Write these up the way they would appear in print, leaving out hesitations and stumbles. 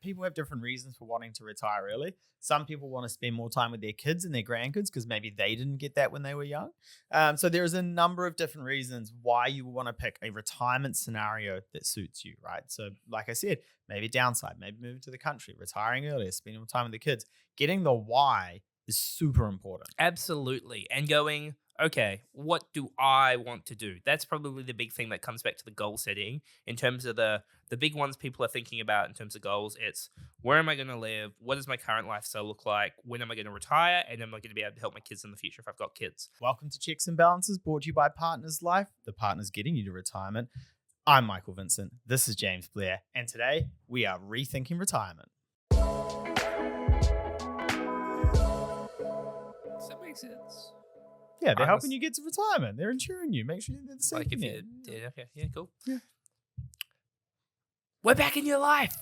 people have different reasons for wanting to retire early. Some people want to spend more time with their kids and their grandkids because maybe they didn't get that when they were young. So there's a number of different reasons why you want to pick a retirement scenario that suits you, right? So like I said, maybe downside, maybe moving to the country, retiring earlier, spending more time with the kids. Getting the why is super important. Absolutely. And going, okay, what do I want to do? That's probably the big thing that comes back to the goal setting in terms of the big ones people are thinking about in terms of goals. It's where am I going to live? What does my current lifestyle look like? When am I going to retire? And am I going to be able to help my kids in the future if I've got kids? Welcome to Checks and Balances, brought to you by Partners Life, the partners getting you to retirement. I'm Michael Vincent. This is James Blair. And today we are rethinking retirement. Does that make sense? Yeah, they're helping you get to retirement. They're insuring you. Make sure you're the same. Like if you did, okay, yeah, cool. Yeah. We're back in your life.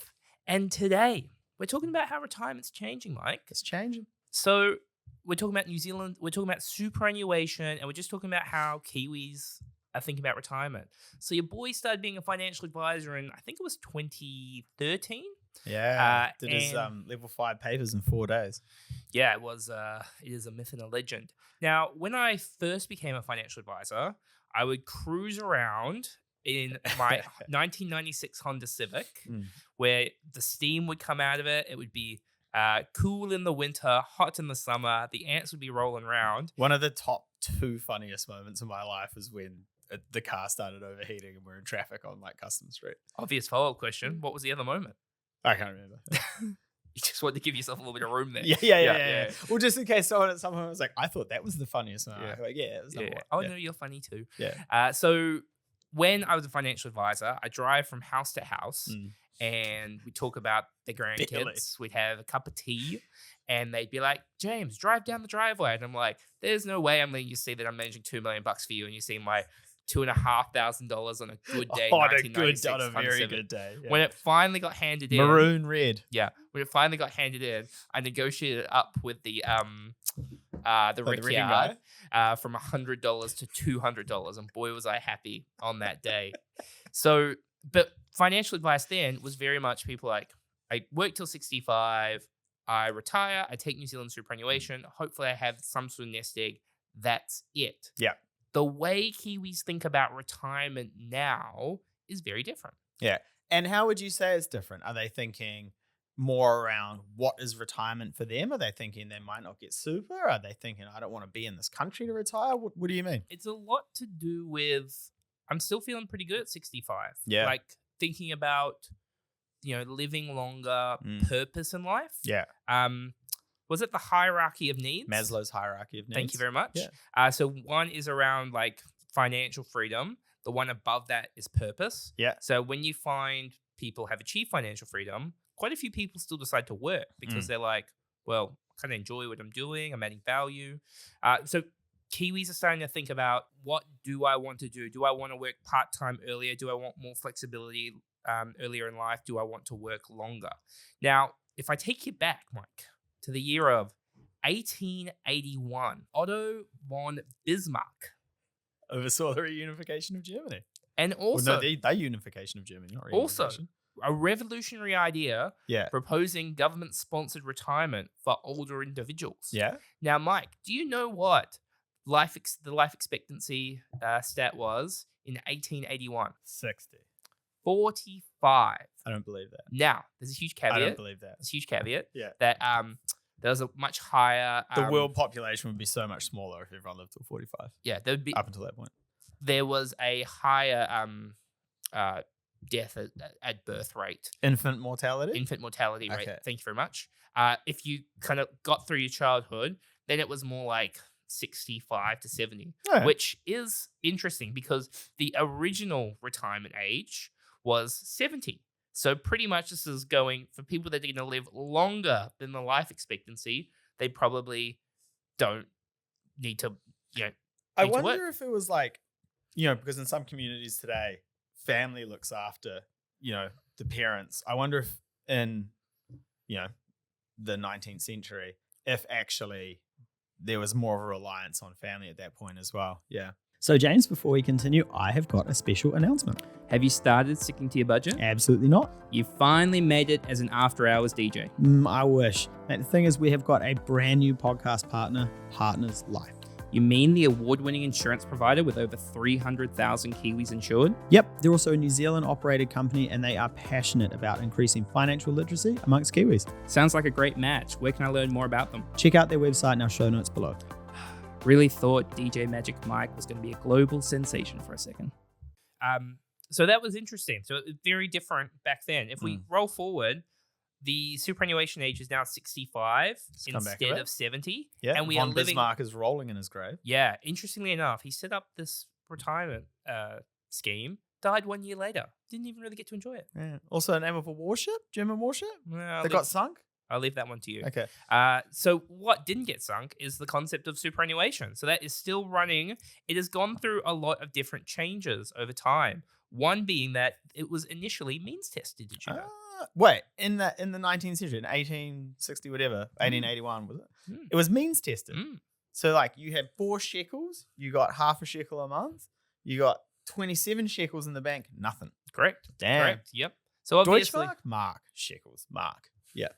And today we're talking about how retirement's changing, Mike. It's changing. So we're talking about New Zealand, we're talking about superannuation, and we're just talking about how Kiwis are thinking about retirement. So your boy started being a financial advisor in, I think it was 2013. Yeah, did his level 5 papers in 4 days. Yeah, it is a myth and a legend. Now, when I first became a financial advisor, I would cruise around in my 1996 Honda Civic, where the steam would come out of it. It would be cool in the winter, hot in the summer. The ants would be rolling around. One of the top 2 funniest moments of my life is when the car started overheating and we're in traffic on like Custom Street. Obvious follow-up question. What was the other moment? I can't remember. You just wanted to give yourself a little bit of room there. Yeah. Well, just in case someone at some point was like, I thought that was the funniest moment. Yeah. Like, it was number one. Oh, no, you're funny too. Yeah. So when I was a financial advisor, I drive from house to house and we talk about the grandkids. Barely. We'd have a cup of tea and they'd be like, James, drive down the driveway. And I'm like, there's no way I'm letting you see that I'm managing $2 million for you and you see my $2,500 on a good day. On a very good day. Yeah. When it finally got handed in. Maroon red. Yeah. When it finally got handed in, I negotiated up with the Rickyard from $100 to $200. And boy, was I happy on that day. So, but financial advice then was very much people like, I work till 65, I retire, I take New Zealand superannuation, hopefully I have some sort of nest egg. That's it. Yeah. The way Kiwis think about retirement now is very different. Yeah. And how would you say it's different? Are they thinking more around what is retirement for them? Are they thinking they might not get super? Are they thinking, I don't want to be in this country to retire? What do you mean? It's a lot to do with, I'm still feeling pretty good at 65. Yeah. Like thinking about, living longer, purpose in life. Yeah. Was it the hierarchy of needs? Maslow's hierarchy of needs. Thank you very much. Yeah. So one is around like financial freedom. The one above that is purpose. Yeah. So when you find people have achieved financial freedom, quite a few people still decide to work because they're like, well, I kind of enjoy what I'm doing. I'm adding value. So Kiwis are starting to think about, what do I want to do? Do I want to work part-time earlier? Do I want more flexibility earlier in life? Do I want to work longer? Now, if I take you back, Mike, to the year of 1881, Otto von Bismarck oversaw the reunification of Germany. And also... the unification of Germany, not reunification. Also, a revolutionary idea proposing government-sponsored retirement for older individuals. Yeah. Now, Mike, do you know what the life expectancy stat was in 1881? 60. 45. I don't believe that. Now, there's a huge caveat. I don't believe that. There's a huge caveat. Yeah. That there's a much higher... the world population would be so much smaller if everyone lived till 45. Yeah, there would be... Up until that point. There was a higher death at birth rate. Infant mortality rate. Okay. Thank you very much. If you kind of got through your childhood, then it was more like 65 to 70, which is interesting because the original retirement age was 70. So pretty much this is going for people that are going to live longer than the life expectancy. They probably don't need to, I wonder if it was like, because in some communities today, family looks after, the parents. I wonder if in, the 19th century, if actually there was more of a reliance on family at that point as well. Yeah. So, James, before we continue, I have got a special announcement. Have you started sticking to your budget? Absolutely not. You finally made it as an after-hours DJ. I wish. Mate, the thing is, we have got a brand new podcast partner, Partners Life. You mean the award-winning insurance provider with over 300,000 Kiwis insured? Yep, they're also a New Zealand-operated company, and they are passionate about increasing financial literacy amongst Kiwis. Sounds like a great match. Where can I learn more about them? Check out their website in our show notes below. Really thought DJ Magic Mike was going to be a global sensation for a second. So that was interesting. So very different back then. If we roll forward, the superannuation age is now 65 instead of 70. Yeah, and we Von are living. Bismarck is rolling in his grave. Yeah, interestingly enough, he set up this retirement scheme. Died 1 year later. Didn't even really get to enjoy it. Yeah. Also, a name of a warship, German warship Well, that got sunk. I'll leave that one to you. Okay. So what didn't get sunk is the concept of superannuation. So that is still running. It has gone through a lot of different changes over time. One being that it was initially means tested. Did you know? Wait, in the 19th century, in 1860 whatever, 1881 was it? It was means tested. So like you had 4 shekels, you got half a shekel a month, you got 27 shekels in the bank, nothing. Correct. Damn. Correct. Yep. So obviously, Deutschmark? Mark, shekels, mark. Yeah.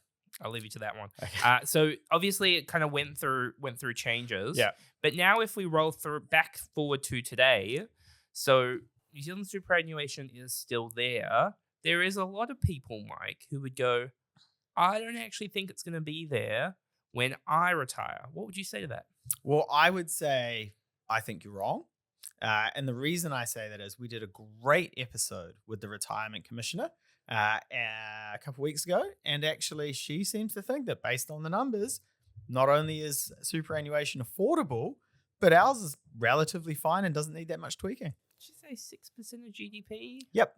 I'll leave you to that one. Okay. So obviously, it kind of went through changes. Yeah. But now, if we roll back forward to today, so New Zealand superannuation is still there. There is a lot of people, Mike, who would go, I don't actually think it's going to be there when I retire. What would you say to that? Well, I would say I think you're wrong. And the reason I say that is we did a great episode with the Retirement Commissioner a couple of weeks ago. And actually, she seems to think that based on the numbers, not only is superannuation affordable, but ours is relatively fine and doesn't need that much tweaking. Did you say 6% of GDP? Yep.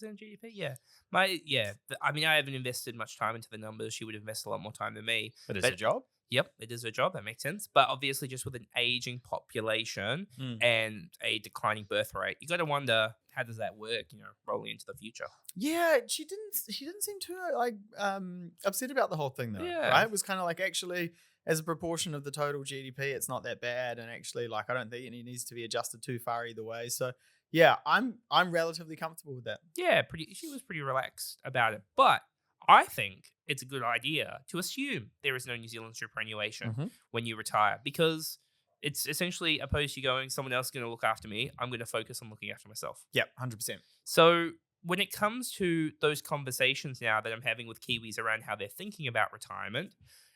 6% of GDP? Yeah. I mean, I haven't invested much time into the numbers. She would have invested a lot more time than me. But it's a job. Yep, it is her job. That makes sense. But obviously, just with an aging population and a declining birth rate, you got to wonder, how does that work? Rolling into the future. Yeah, she didn't seem too upset about the whole thing though. Yeah. Right? It was kind of like actually as a proportion of the total GDP, it's not that bad, and actually I don't think it needs to be adjusted too far either way. So yeah, I'm relatively comfortable with that. Yeah, she was pretty relaxed about it. But I think it's a good idea to assume there is no New Zealand superannuation when you retire, because it's essentially opposed to going, someone else is going to look after me. I'm going to focus on looking after myself. Yep, 100%. So when it comes to those conversations now that I'm having with Kiwis around how they're thinking about retirement,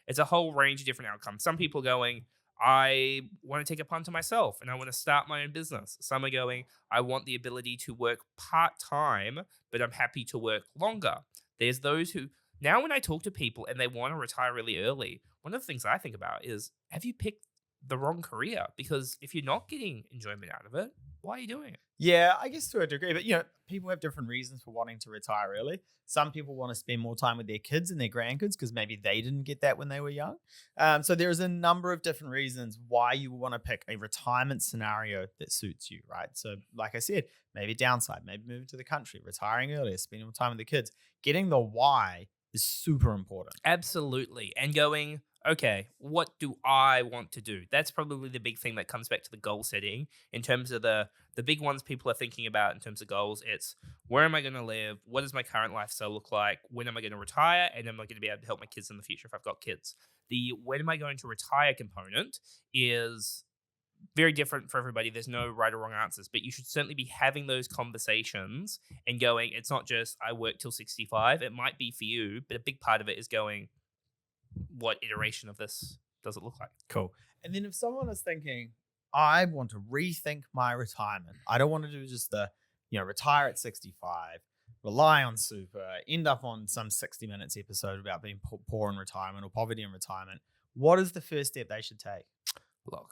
it's a whole range of different outcomes. Some people are going, I want to take a punt on myself and I want to start my own business. Some are going, I want the ability to work part-time, but I'm happy to work longer. There's those who, now when I talk to people and they want to retire really early, one of the things I think about is, have you picked the wrong career? Because if you're not getting enjoyment out of it, why are you doing it? Yeah, I guess to a degree, but people have different reasons for wanting to retire early. Some people want to spend more time with their kids and their grandkids because maybe they didn't get that when they were young. So there's a number of different reasons why you want to pick a retirement scenario that suits you, right? So like I said, maybe downside, maybe moving to the country, retiring earlier, spending more time with the kids. Getting the why is super important. Absolutely. And going, okay, what do I want to do? That's probably the big thing that comes back to the goal setting in terms of the big ones people are thinking about in terms of goals. It's, where am I going to live? What does my current lifestyle look like? When am I going to retire? And am I going to be able to help my kids in the future if I've got kids? The when am I going to retire component is very different for everybody. There's no right or wrong answers, but you should certainly be having those conversations and going, it's not just I work till 65. It might be for you, but a big part of it is going, what iteration of this does it look like? Cool. And then if someone is thinking, I want to rethink my retirement, I don't want to do just the, retire at 65, rely on super, end up on some 60 Minutes episode about being poor in retirement or poverty in retirement. What is the first step they should take? Look,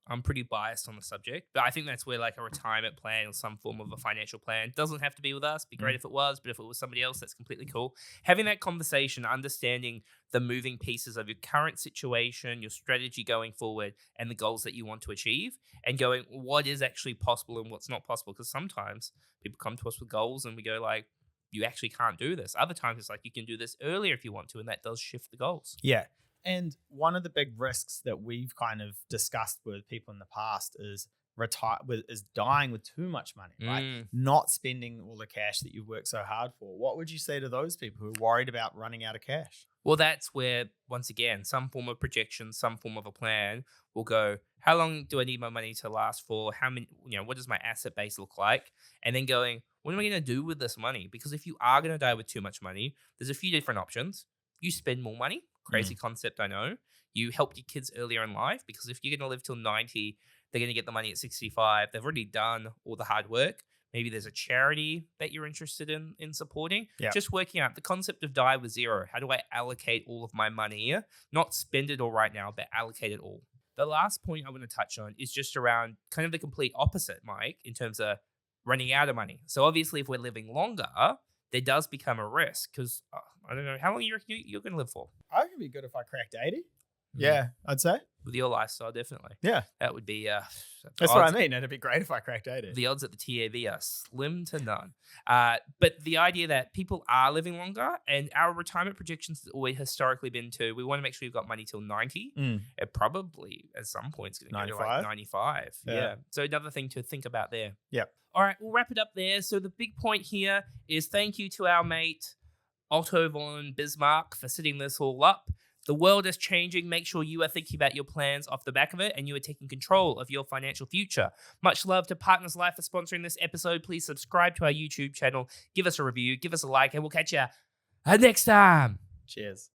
I'm pretty biased on the subject, but I think that's where like a retirement plan or some form of a financial plan doesn't have to be with us. Be great if it was, but if it was somebody else, that's completely cool. Having that conversation, understanding the moving pieces of your current situation, your strategy going forward, and the goals that you want to achieve, and going, what is actually possible and what's not possible? Because sometimes people come to us with goals and we go like, you actually can't do this. Other times it's like, you can do this earlier if you want to, and that does shift the goals. Yeah. And one of the big risks that we've kind of discussed with people in the past is is dying with too much money, right? Mm. Not spending all the cash that you've worked so hard for. What would you say to those people who are worried about running out of cash? Well, that's where, once again, some form of projection, some form of a plan will go, how long do I need my money to last for? How many, what does my asset base look like? And then going, what am I going to do with this money? Because if you are going to die with too much money, there's a few different options. You spend more money. Crazy concept, I know. You help your kids earlier in life, because if you're going to live till 90, they're going to get the money at 65. They've already done all the hard work. Maybe there's a charity that you're interested in supporting. Yep. Just working out the concept of die with zero. How do I allocate all of my money? Not spend it all right now, but allocate it all. The last point I want to touch on is just around kind of the complete opposite, Mike, in terms of running out of money. So obviously, if we're living longer, there does become a risk, because I don't know, how long you're going to live for? I think it'd be good if I cracked 80. Yeah, I'd say. With your lifestyle, definitely. Yeah. That would be... That's what I mean. It'd be great if I cracked 80. The odds at the TAB are slim to none. But the idea that people are living longer, and our retirement projections has always historically been we want to make sure you've got money till 90. It probably, at some point, is going to go to like 95. Yeah. So another thing to think about there. Yep. All right, we'll wrap it up there. So the big point here is thank you to our mate, Otto von Bismarck, for setting this all up. The world is changing. Make sure you are thinking about your plans off the back of it, and you are taking control of your financial future. Much love to Partners Life for sponsoring this episode. Please subscribe to our YouTube channel, give us a review, give us a like, and we'll catch you next time. Cheers.